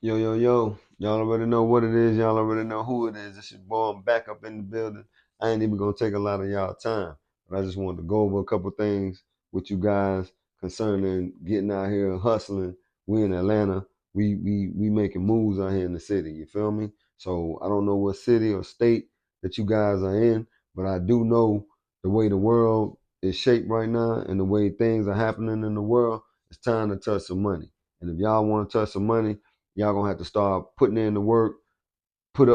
Yo, yo, yo. Y'all already know what it is. Y'all already know who it is. It's your boy. I'm back up in the building. I ain't even gonna take a lot of y'all time. But I just wanted to go over a couple things with you guys concerning getting out here and hustling. We in Atlanta. We making moves out here in the city. You feel me? So I don't know what city or state that you guys are in, but I do know the way the world is shaped right now and the way things are happening in the world, it's time to touch some money. And if y'all want to touch some money, y'all gonna have to start putting in the work, put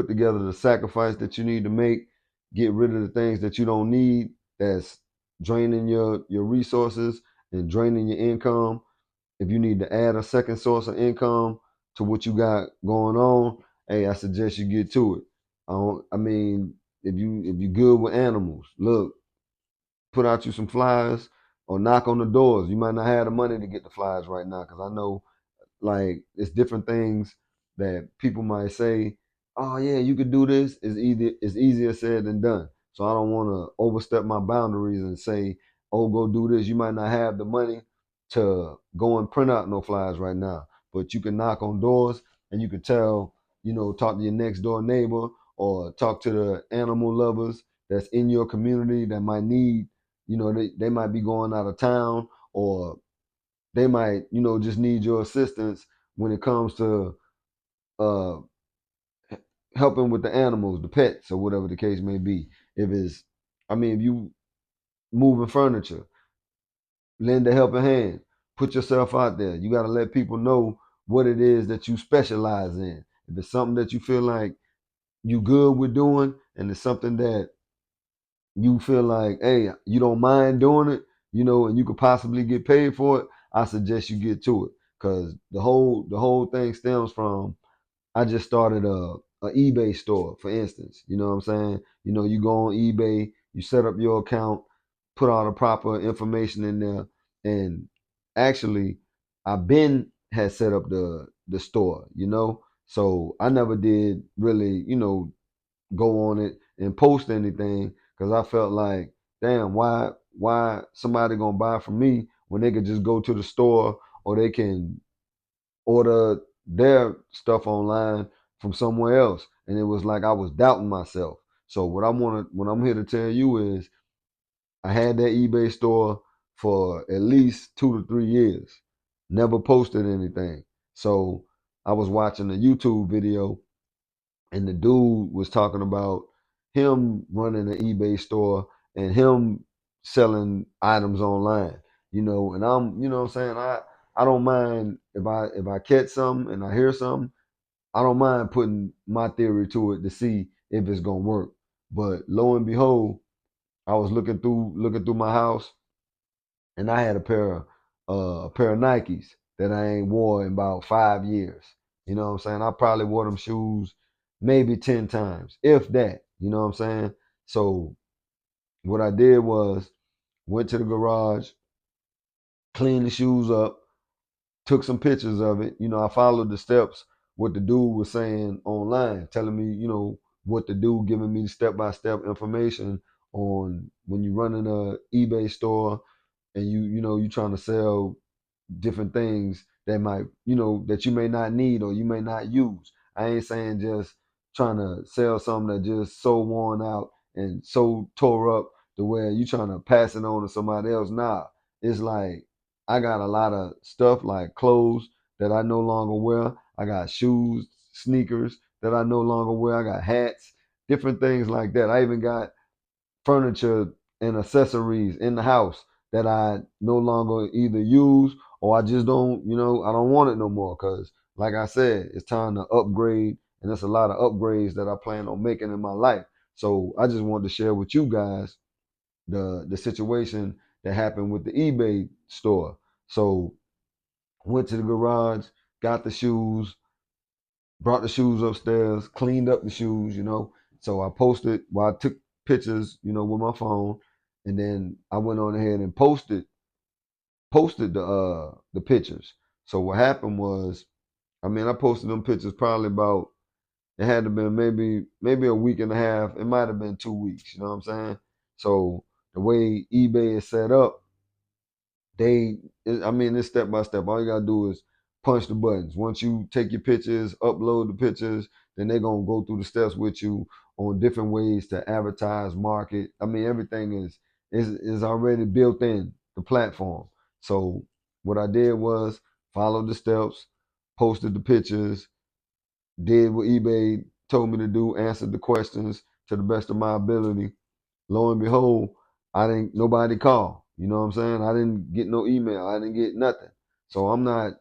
together the sacrifice that you need to make, get rid of the things that you don't need that's draining your resources and draining your income. If you need to add a second source of income to what you got going on, hey, I suggest you get to it. I mean, if you good with animals, look, put out you some flyers or knock on the doors. You might not have the money to get the flyers right now because I know like it's different things that people might say, oh yeah, you could do this. It's easier said than done. So I don't want to overstep my boundaries and say, oh, go do this. You might not have the money to go and print out no flyers right now, but you can knock on doors and you can tell, talk to your next door neighbor or talk to the animal lovers that's in your community that might need, they might be going out of town or they might, just need your assistance when it comes to uh helping with the animals, the pets, or whatever the case may be. If it's, if you moving furniture, lend a helping hand, put yourself out there. You got to let people know what it is that you specialize in. If it's something that you feel like you good with doing, and it's something that you feel like, hey, you don't mind doing it, and you could possibly get paid for it, I suggest you get to it. Cause the whole thing stems from I just started a eBay store, for instance. You know what I'm saying? You go on eBay, you set up your account, put all the proper information in there, and actually, I been had set up the store. So I never did really, go on it and post anything because I felt like, damn, why somebody gonna buy from me when they could just go to the store or they can order their stuff online from somewhere else. And it was like I was doubting myself. So what I'm here to tell you is I had that eBay store for at least 2 to 3 years. Never posted anything. So I was watching a YouTube video and the dude was talking about him running an eBay store and him selling items online. And I'm, what I'm saying, I don't mind if I catch something and I hear something, I don't mind putting my theory to it to see if it's gonna work. But lo and behold, I was looking through my house and I had a pair of Nikes that I ain't wore in about 5 years. You know what I'm saying? I probably wore them shoes maybe 10 times, if that. You know what I'm saying? So what I did was went to the garage, cleaned the shoes up, took some pictures of it. I followed the steps what the dude was saying online, telling me, what to do, giving me step by step information on when you're running a eBay store and you trying to sell different things that might, that you may not need or you may not use. I ain't saying just trying to sell something that just so worn out and so tore up to where you trying to pass it on to somebody else. Nah, it's like I got a lot of stuff like clothes that I no longer wear. I got shoes, sneakers that I no longer wear. I got hats, different things like that. I even got furniture and accessories in the house that I no longer either use or I just don't, I don't want it no more. Cause like I said, it's time to upgrade and there's a lot of upgrades that I plan on making in my life. So I just wanted to share with you guys the situation that happened with the eBay store. So went to the garage, got the shoes, brought the shoes upstairs, cleaned up the shoes. So I posted, well, I took pictures, with my phone, and then I went on ahead and posted the pictures. So what happened was, I posted them pictures probably about it had to been maybe a week and a half. It might have been 2 weeks, you know what I'm saying? So the way eBay is set up, it's step by step. All you gotta do is punch the buttons. Once you take your pictures, upload the pictures, then they're gonna go through the steps with you on different ways to advertise, market. I mean, everything is already built in the platform. So what I did was follow the steps, posted the pictures, did what eBay told me to do, answered the questions to the best of my ability. Lo and behold, I didn't nobody call. You know what I'm saying? I didn't get no email. I didn't get nothing. So I'm not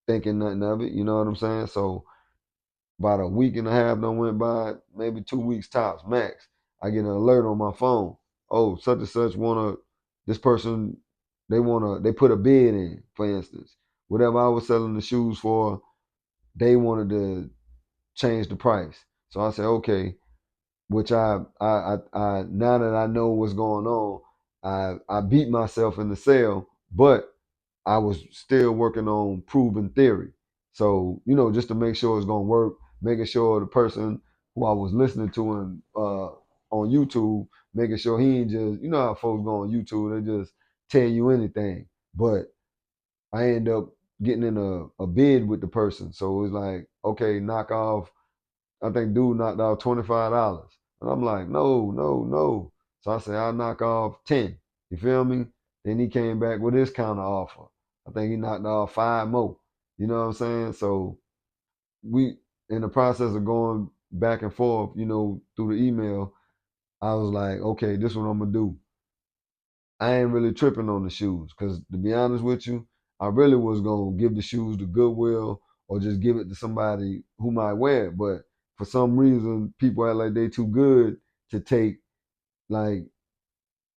thinking nothing of it. You know what I'm saying? So about a week and a half done went by, maybe 2 weeks tops max. I get an alert on my phone. Oh, such and such wanna this person they put a bid in, for instance. Whatever I was selling the shoes for, they wanted to change the price. So I said, okay, which I now that I know what's going on, I beat myself in the sale, but I was still working on proving theory. So, just to make sure it's gonna work, making sure the person who I was listening to on YouTube, making sure he ain't just, how folks go on YouTube, they just tell you anything. But I end up getting in a bid with the person. So it was like, okay, knock off, I think dude knocked off $25. And I'm like, no, no, no. So I said, I'll knock off 10. You feel me? Then he came back with his counter offer. I think he knocked off 5 more. You know what I'm saying? So we, in the process of going back and forth, through the email, I was like, okay, this is what I'm gonna do. I ain't really tripping on the shoes because, to be honest with you, I really was gonna give the shoes to Goodwill or just give it to somebody who might wear it. But for some reason, people act like they too good to take like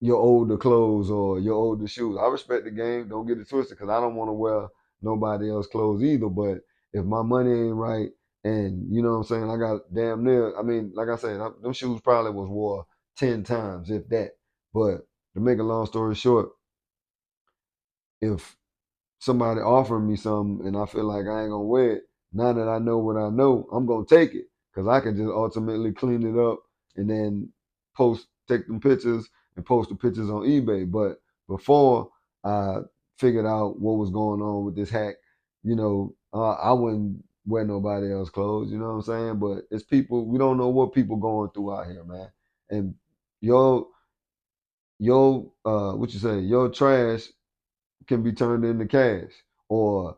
your older clothes or your older shoes. I respect the game. Don't get it twisted because I don't want to wear nobody else's clothes either. But if my money ain't right, and you know what I'm saying, I got damn near. I mean, like I said, them shoes probably was wore 10 times if that. But to make a long story short, if somebody offering me something and I feel like I ain't gonna wear it, now that I know what I know, I'm gonna take it because I can just ultimately clean it up and then take them pictures and post the pictures on eBay. But before I figured out what was going on with this hack, I wouldn't wear nobody else's clothes. You know what I'm saying? But it's people, we don't know what people going through out here, man. And your what you say, your trash can be turned into cash, or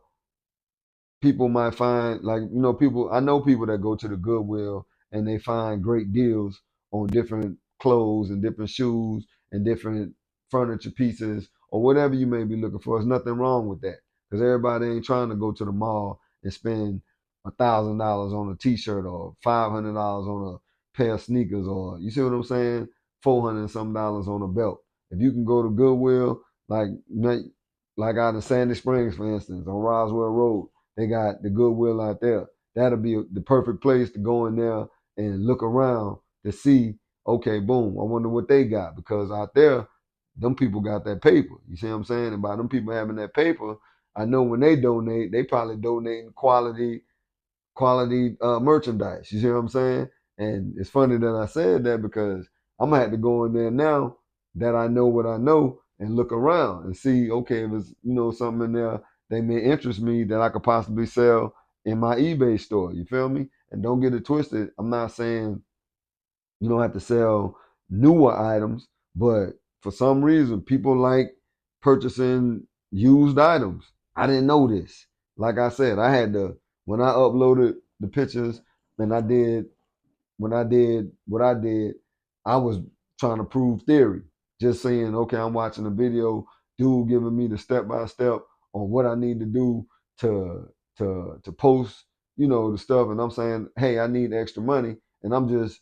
people might find, like, people, I know people that go to the Goodwill and they find great deals on different clothes and different shoes and different furniture pieces or whatever you may be looking for. There's nothing wrong with that because everybody ain't trying to go to the mall and spend $1,000 on a t-shirt or $500 on a pair of sneakers, or you see what I'm saying, 400 and some dollars on a belt. If you can go to Goodwill, like out in Sandy Springs, for instance, on Roswell Road, they got the Goodwill out there. That'll be the perfect place to go in there and look around to see, okay, boom, I wonder what they got. Because out there, them people got that paper. You see what I'm saying? And by them people having that paper, I know when they donate, they probably donating quality merchandise. You see what I'm saying? And it's funny that I said that because I'm gonna have to go in there now that I know what I know and look around and see, okay, if it's something in there that may interest me that I could possibly sell in my eBay store. You feel me? And don't get it twisted. I'm not saying you don't have to sell newer items, but for some reason, people like purchasing used items. I didn't know this. Like I said, I had to, when I uploaded the pictures and when I did what I did, I was trying to prove theory. Just saying, okay, I'm watching a video, dude giving me the step by step on what I need to do to post, the stuff, and I'm saying, hey, I need extra money, and I'm just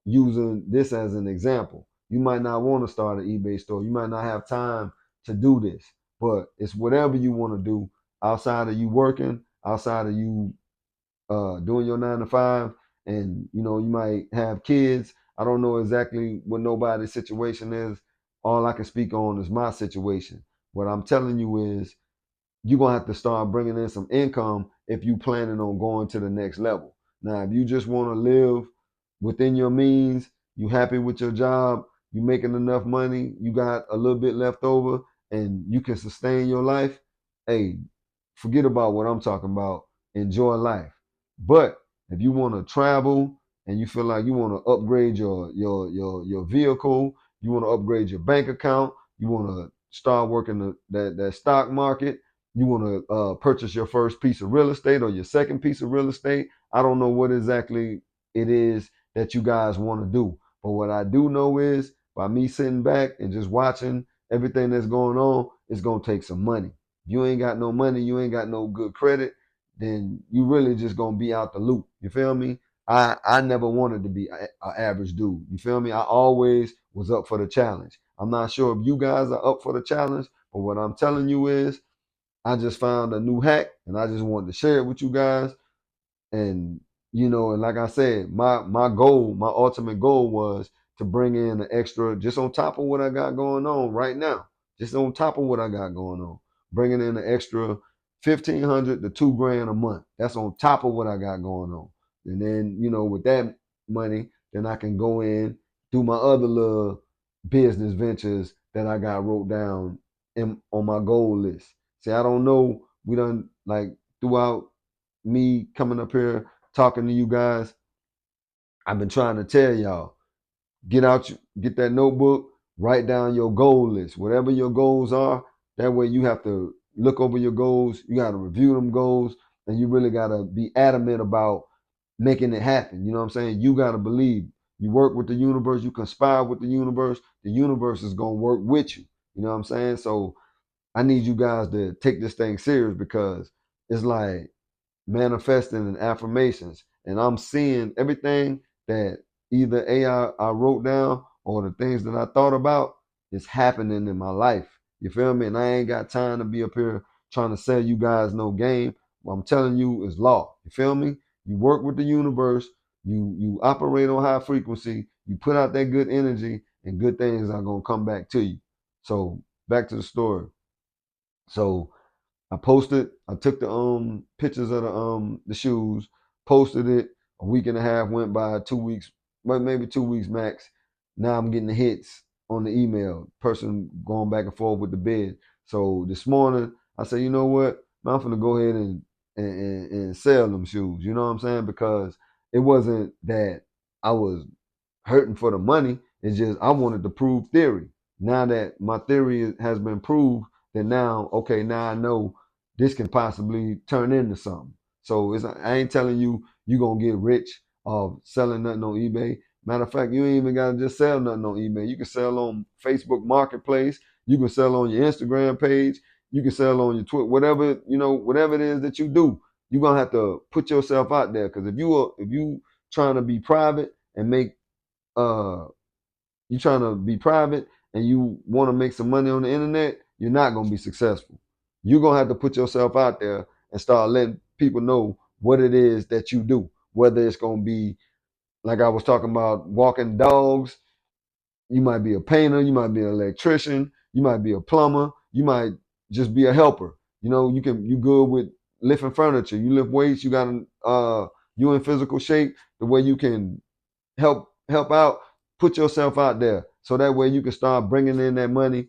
using this as an example. You might not want to start an eBay store. You might not have time to do this, but it's whatever you want to do outside of you working, outside of you doing your 9 to 5, and you might have kids. I don't know exactly what nobody's situation is. All I can speak on is my situation. What I'm telling you is you're gonna have to start bringing in some income if you planning on going to the next level. Now, if you just want to live within your means, you happy with your job, you making enough money, you got a little bit left over, and you can sustain your life, hey, forget about what I'm talking about. Enjoy life. But if you want to travel and you feel like you want to upgrade your vehicle, you want to upgrade your bank account, you want to start working that stock market, you want to purchase your first piece of real estate or your second piece of real estate. I don't know what exactly it is that you guys want to do. But what I do know is by me sitting back and just watching everything that's going on, it's going to take some money. You ain't got no money, you ain't got no good credit, then you really just going to be out the loop. You feel me? I never wanted to be an average dude. You feel me? I always was up for the challenge. I'm not sure if you guys are up for the challenge, but what I'm telling you is I just found a new hack and I just wanted to share it with you guys. And and like I said, my goal, my ultimate goal was to bring in an extra, just on top of what I got going on right now, just on top of what I got going on, bringing in an extra 1,500 to 2 grand a month. That's on top of what I got going on. And then with that money, then I can go in, do my other little business ventures that I got wrote down on my goal list. See, I don't know. We done, like, throughout me coming up here talking to you guys, I've been trying to tell y'all, get that notebook, write down your goal list, whatever your goals are. That way you have to look over your goals, you got to review them goals, and you really got to be adamant about making it happen. You know what I'm saying? You got to believe. You work with the universe, you conspire with the universe is going to work with you. You know what I'm saying? So I need you guys to take this thing serious, because it's like manifesting and affirmations. And I'm seeing everything that either I wrote down or the things that I thought about is happening in my life. You feel me? And I ain't got time to be up here trying to sell you guys no game. What I'm telling you is law. You feel me? You work with the universe, you operate on high frequency, you put out that good energy, and good things are gonna come back to you. So back to the story. So I took the pictures of the shoes, posted it. A week and a half went by, 2 weeks, but maybe 2 weeks max. Now I'm getting the hits on the email, person going back and forth with the bid. So this morning I said, you know what? Man, I'm gonna go ahead and sell them shoes. You know what I'm saying? Because it wasn't that I was hurting for the money. It's just I wanted to prove theory. Now that my theory has been proved, then now, okay, now I know this can possibly turn into something. So I ain't telling you gonna get rich off selling nothing on eBay. Matter of fact, you ain't even gotta just sell nothing on eBay. You can sell on Facebook Marketplace. You can sell on your Instagram page. You can sell on your Twitter. Whatever it is that you do, you're gonna have to put yourself out there. Because if you trying to be private and make uh you trying to be private and you want to make some money on the internet, you're not going to be successful. You're going to have to put yourself out there and start letting people know what it is that you do. Whether it's going to be, like I was talking about, walking dogs, you might be a painter, you might be an electrician, you might be a plumber, you might just be a helper. You good with lifting furniture, you lift weights, you in physical shape, the way you can help out, put yourself out there so that way you can start bringing in that money.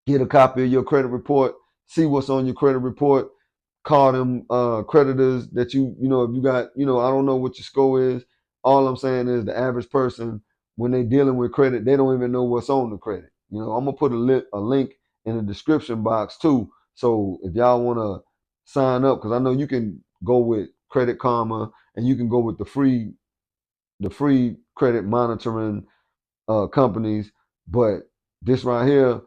Get a copy of your credit report, see what's on your credit report, call them creditors that if you got, I don't know what your score is. All I'm saying is the average person, when they dealing with credit, they don't even know what's on the credit. I'm gonna put a link in the description box too, so if y'all want to sign up, because I know you can go with Credit Karma and you can go with the free credit monitoring companies, but this right here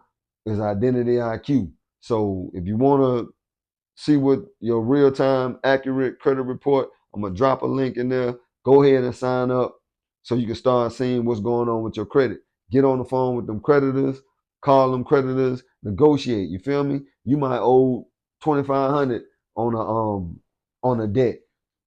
is Identity IQ. So if you want to see what your real time accurate credit report, I'm gonna drop a link in there. Go ahead and sign up so you can start seeing what's going on with your credit. Get on the phone with them creditors, call them creditors, negotiate. You feel me? You might owe 2,500 on a debt.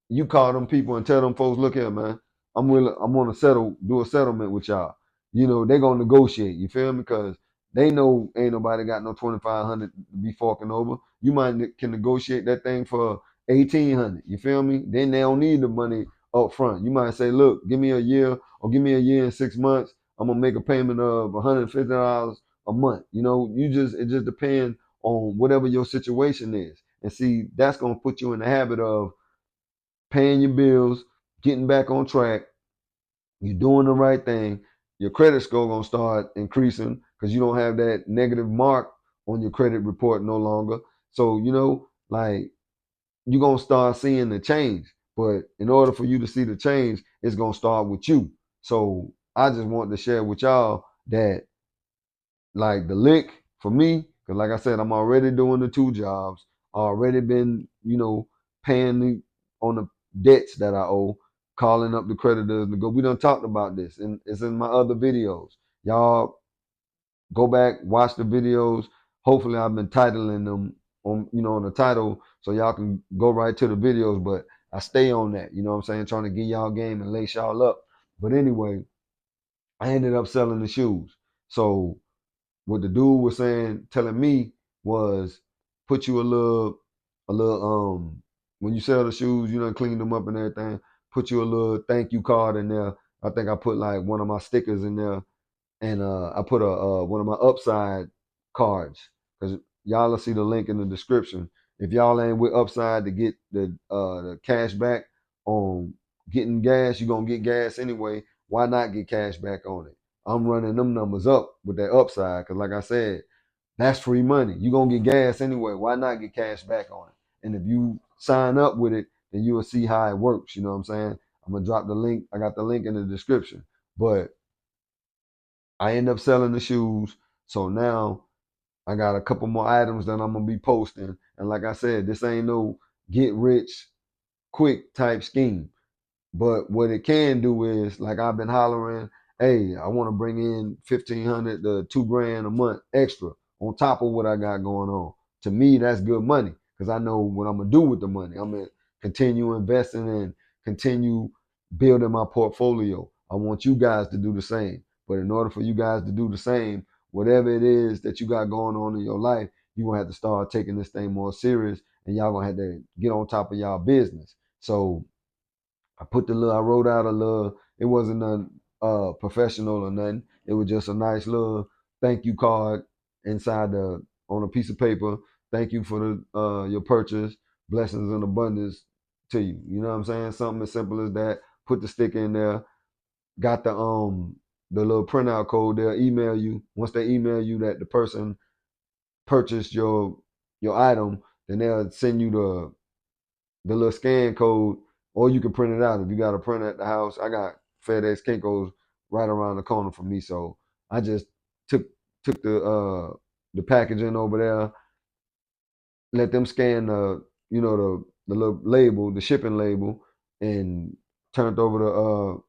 You call them people and tell them folks, look here, man, I'm gonna do a settlement with y'all. They're gonna negotiate, you feel me? Because they know ain't nobody got no 2,500 to be forking over. You might can negotiate that thing for 1,800, you feel me? Then they don't need the money up front. You might say, look, give me a year or give me a year and 6 months. I'm gonna make a payment of $150 a month. It just depends on whatever your situation is. And see, that's gonna put you in the habit of paying your bills, getting back on track. You're doing the right thing. Your credit score gonna start increasing because you don't have that negative mark on your credit report no longer. So like you're gonna start seeing the change. But in order for you to see the change, it's gonna start with you. So I just want to share with y'all that like the lick for me, because like I said, I'm already doing the 2 jobs. Already been, paying on the debts that I owe, calling up the creditors to go. We done talked about this, and it's in my other videos. Y'all go back, watch the videos. Hopefully, I've been titling them on the title, so y'all can go right to the videos. But I stay on that, you know what I'm saying, trying to get y'all game and lace y'all up. But anyway, I ended up selling the shoes. So what the dude was telling me was put you a little when you sell the shoes, you done clean them up and everything, put you a little thank you card in there. I think I put like one of my stickers in there, and I put a one of my upside cards, because y'all will see the link in the description. If y'all ain't with upside to get the cash back on getting gas, you're gonna get gas anyway. Why not get cash back on it? I'm running them numbers up with that upside because, like I said, that's free money. You're gonna get gas anyway. Why not get cash back on it? And if you sign up with it, then you will see how it works. You know what I'm saying? I'm gonna drop the link. I got the link in the description. But I end up selling the shoes. So now I got a couple more items that I'm gonna be posting. And like I said, this ain't no get rich quick type scheme. But what it can do is, like I've been hollering, hey, I want to bring in 1,500 to 2 grand a month extra on top of what I got going on. To me, that's good money because I know what I'm gonna do with the money. I'm gonna continue investing and continue building my portfolio. I want you guys to do the same. But in order for you guys to do the same, whatever it is that you got going on in your life, you're gonna have to start taking this thing more serious, and y'all gonna have to get on top of y'all business. So I wrote out a little, it wasn't a professional or nothing. It was just a nice little thank you card inside on a piece of paper. Thank you for your purchase. Blessings and abundance to you. You know what I'm saying? Something as simple as that. Put the sticker in there. Got the little printout code. They'll email you. Once they email you that the person purchased your item, then they'll send you the little scan code, or you can print it out if you got a printer at the house. I got FedEx Kinko's right around the corner from me, so I just took took the packaging over there, let them scan the little label, the shipping label, and turned over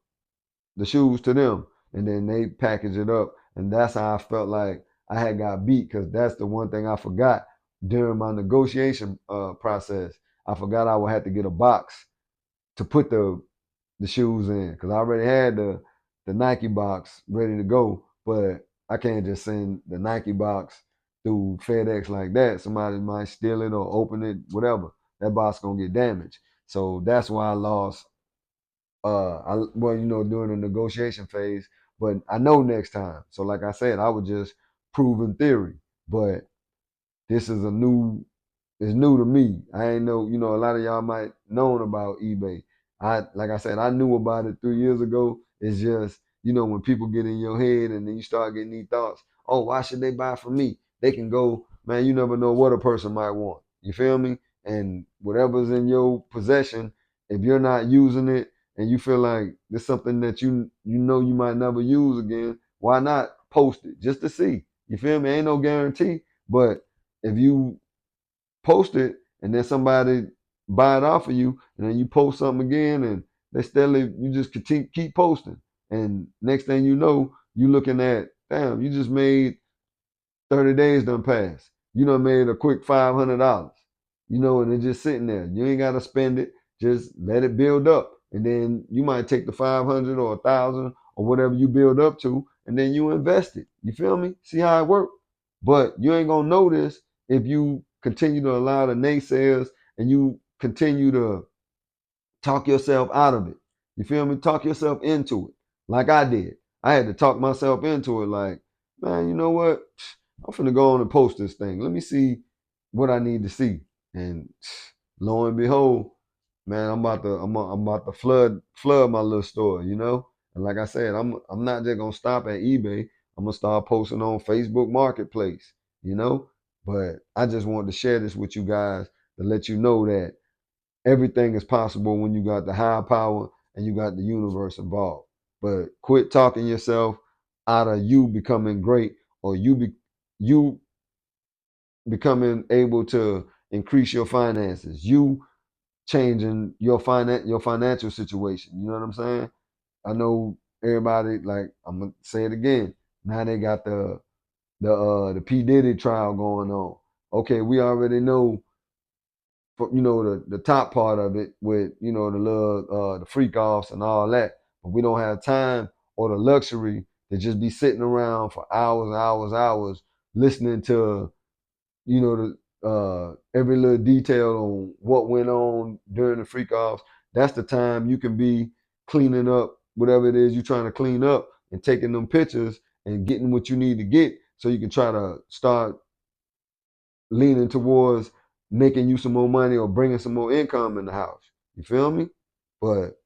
the shoes to them, and then they package it up, and that's how I felt like I had got beat, because that's the one thing I forgot during my negotiation process. I forgot I would have to get a box to put the shoes in, because I already had the Nike box ready to go, but I can't just send the Nike box through FedEx like that. Somebody might steal it or open it, whatever. That box gonna get damaged. So that's why I lost. During the negotiation phase, but I know next time. So like I said, I was just proving theory, but this is it's new to me. I ain't know, a lot of y'all might known about eBay. Like I said, I knew about it 3 years ago. It's just, when people get in your head and then you start getting these thoughts, oh, why should they buy from me? They can go, man, you never know what a person might want. You feel me? And whatever's in your possession, if you're not using it and you feel like it's something that you might never use again, why not post it just to see? You feel me? Ain't no guarantee. But if you post it and then somebody buy it off of you, and then you post something again, and they steadily, you just keep posting, and next thing you know, you looking at, damn, you just made 30 days done passed, you done made a quick $500, and it's just sitting there. You ain't got to spend it, just let it build up, and then you might take the 500 or 1,000 or whatever you build up to, and then you invest it. You feel me? See how it works? But you ain't gonna know this if you continue to allow the naysayers and you continue to talk yourself out of it. You feel me? Talk yourself into it. Like I did. I had to talk myself into it, like, man, you know what? I'm finna go on and post this thing. Let me see what I need to see. And lo and behold, man, I'm about to flood my little store, you know. And like I said, I'm not just gonna stop at eBay. I'm gonna start posting on Facebook Marketplace, you know. But I just wanted to share this with you guys to let you know that everything is possible when you got the higher power and you got the universe involved. But quit talking yourself out of you becoming great, or you becoming able to increase your finances. You changing your financial situation. You know what I'm saying? I know everybody, like, I'm gonna say it again. Now they got the P Diddy trial going on. Okay, we already know, you know, the top part of it with, you know, the little the freak offs and all that. But we don't have time or the luxury to just be sitting around for hours listening to, you know, the every little detail on what went on during the freak offs. That's the time you can be cleaning up whatever it is you're trying to clean up and taking them pictures and getting what you need to get so you can try to start leaning towards making you some more money or bringing some more income in the house. You feel me? But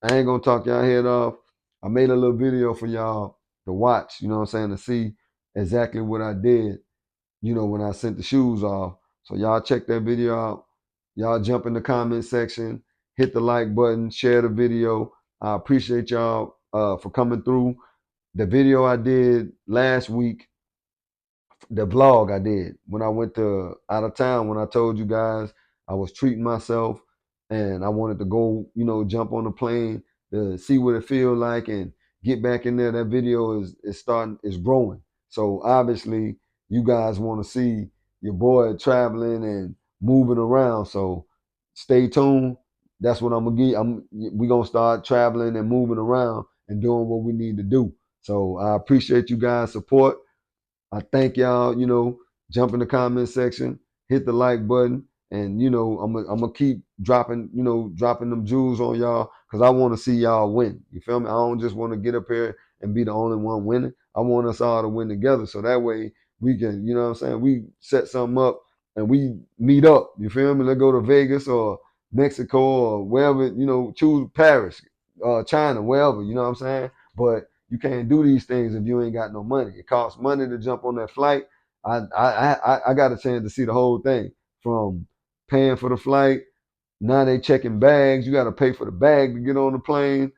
I ain't gonna talk y'all head off. I made a little video for y'all to watch, you know what I'm saying, to see exactly what I did, you know, when I sent the shoes off. So y'all check that video out. Y'all jump in the comment section, hit the like button, share the video. I appreciate y'all for coming through. The video I did last week, the vlog I did when I went to out of town, when I told you guys I was treating myself and I wanted to go, you know, jump on the plane to see what it feel like and get back in there. That video is growing. So obviously you guys want to see your boy traveling and moving around. So stay tuned. That's what I'm gonna get. We gonna start traveling and moving around and doing what we need to do. So I appreciate you guys' support. I thank y'all, you know, jump in the comment section, hit the like button, and you know, I'm gonna keep dropping, you know, dropping them jewels on y'all because I want to see y'all win. You feel me? I don't just want to get up here and be the only one winning. I want us all to win together so that way we can, you know what I'm saying, we set something up and we meet up. You feel me? Let's go to Vegas or Mexico or wherever, you know, choose Paris, China, wherever, you know what I'm saying? But you can't do these things if you ain't got no money. It costs money to jump on that flight. I got a chance to see the whole thing from paying for the flight. Now they checking bags. You got to pay for the bag to get on the plane.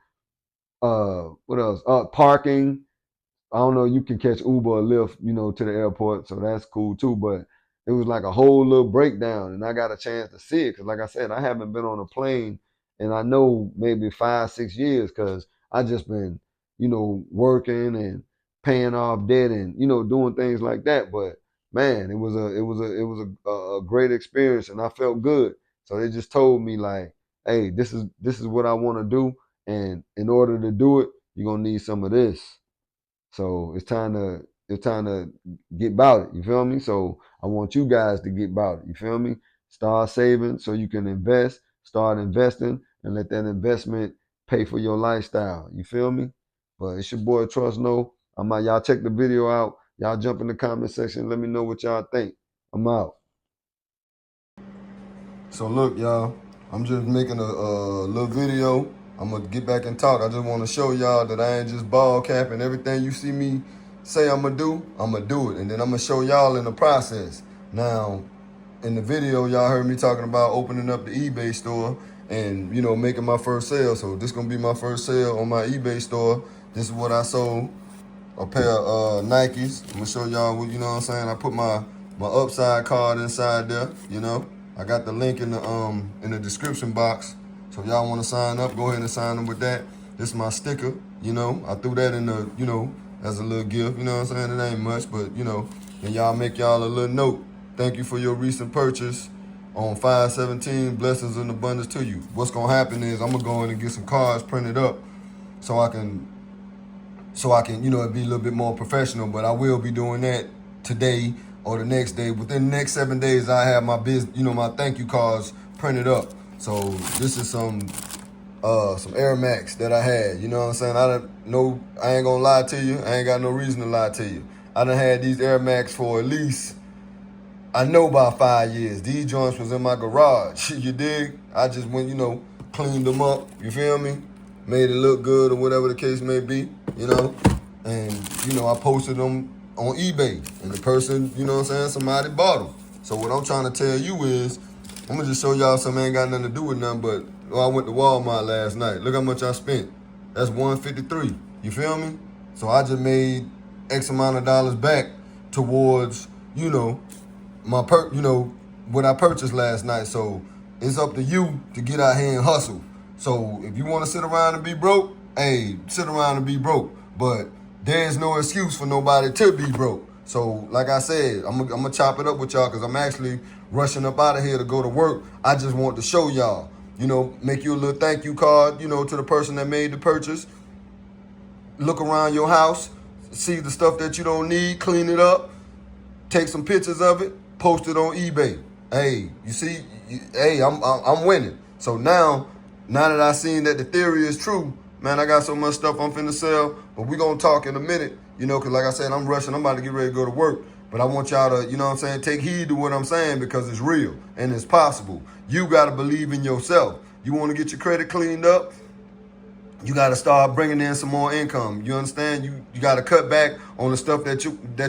What else? Parking. I don't know, you can catch Uber or Lyft, you know, to the airport, so that's cool too. But it was like a whole little breakdown, and I got a chance to see it because, like I said, I haven't been on a plane, and I know maybe 5, 6 years because I just been, you know, working and paying off debt and you know doing things like that. But man, it was a great experience, and I felt good. So they just told me like, hey, this is what I want to do, and in order to do it, you're gonna need some of this. So it's time to get about it. You feel me? So I want you guys to get about it. You feel me? Start saving so you can invest. Start investing and let that investment pay for your lifestyle. You feel me? But it's your boy Trust No. I'm out. Y'all check the video out. Y'all jump in the comment section. Let me know what y'all think. I'm out. So look, y'all, I'm just making a little video. I'm gonna get back and talk. I just want to show y'all that I ain't just ball capping. Everything you see me say I'm gonna do it, and then I'm gonna show y'all in the process. Now, in the video, y'all heard me talking about opening up the eBay store and you know making my first sale. So this gonna be my first sale on my eBay store. This is what I sold. A pair of Nikes. I'm gonna show y'all what, you know what I'm saying. I put my upside card inside there, you know. I got the link in the description box. So if y'all want to sign up, go ahead and sign up with that. This is my sticker, you know. I threw that in the, you know, as a little gift, you know what I'm saying? It ain't much, but you know, and y'all make y'all a little note. Thank you for your recent purchase on 5/17. Blessings and abundance to you. What's gonna happen is I'm gonna go in and get some cards printed up so I can, you know, be a little bit more professional. But I will be doing that today or the next day. Within the next 7 days, I have my business, you know, my thank you cards printed up. So this is some Air Max that I had. You know what I'm saying? I ain't gonna lie to you. I ain't got no reason to lie to you. I done had these Air Max for at least I know about 5 years. These joints was in my garage. You dig? I just went, cleaned them up. You feel me? Made it look good or whatever the case may be, And, I posted them on eBay. And the person, somebody bought them. So what I'm trying to tell you is, I'm going to just show y'all something ain't got nothing to do with nothing, but I went to Walmart last night. Look how much I spent. That's $153. You feel me? So I just made X amount of dollars back towards, what I purchased last night. So it's up to you to get out here and hustle. So if you want to sit around and be broke, hey, sit around and be broke. But there's no excuse for nobody to be broke. So like I said, I'm gonna chop it up with y'all because I'm actually rushing up out of here to go to work. I just want to show y'all, make you a little thank you card, to the person that made the purchase. Look around your house, see the stuff that you don't need, clean it up, take some pictures of it, post it on eBay. Hey, you see, hey, I'm winning. So now that I seen that the theory is true, man, I got so much stuff I'm finna sell, but we gonna talk in a minute, because like I said, I'm rushing, I'm about to get ready to go to work. But I want y'all to, take heed to what I'm saying because it's real and it's possible. You gotta believe in yourself. You wanna get your credit cleaned up, you got to start bringing in some more income. You understand? You got to cut back on the stuff that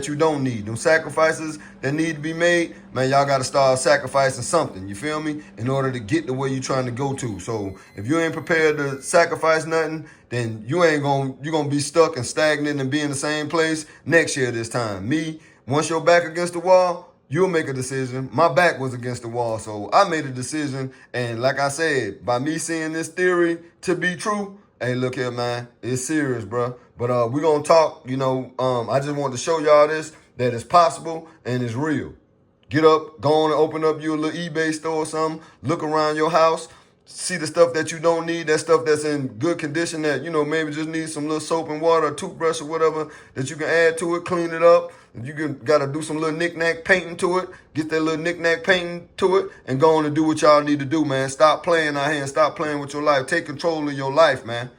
you don't need. Them sacrifices that need to be made, man, y'all got to start sacrificing something. You feel me? In order to get to where you're trying to go to. So if you ain't prepared to sacrifice nothing, then you're going to be stuck and stagnant and be in the same place next year this time. Me, once your back against the wall, you'll make a decision. My back was against the wall, so I made a decision. And like I said, by me seeing this theory to be true, hey, look here, man. It's serious, bro. But we're going to talk, I just wanted to show y'all this, that it's possible and it's real. Get up, go on and open up you a little eBay store or something. Look around your house. See the stuff that you don't need, that stuff that's in good condition that, maybe just need some little soap and water, a toothbrush or whatever that you can add to it, clean it up. You got to do some little knick-knack painting to it, get that little knick-knack painting to it, and go on and do what y'all need to do, man. Stop playing out here and stop playing with your life. Take control of your life, man.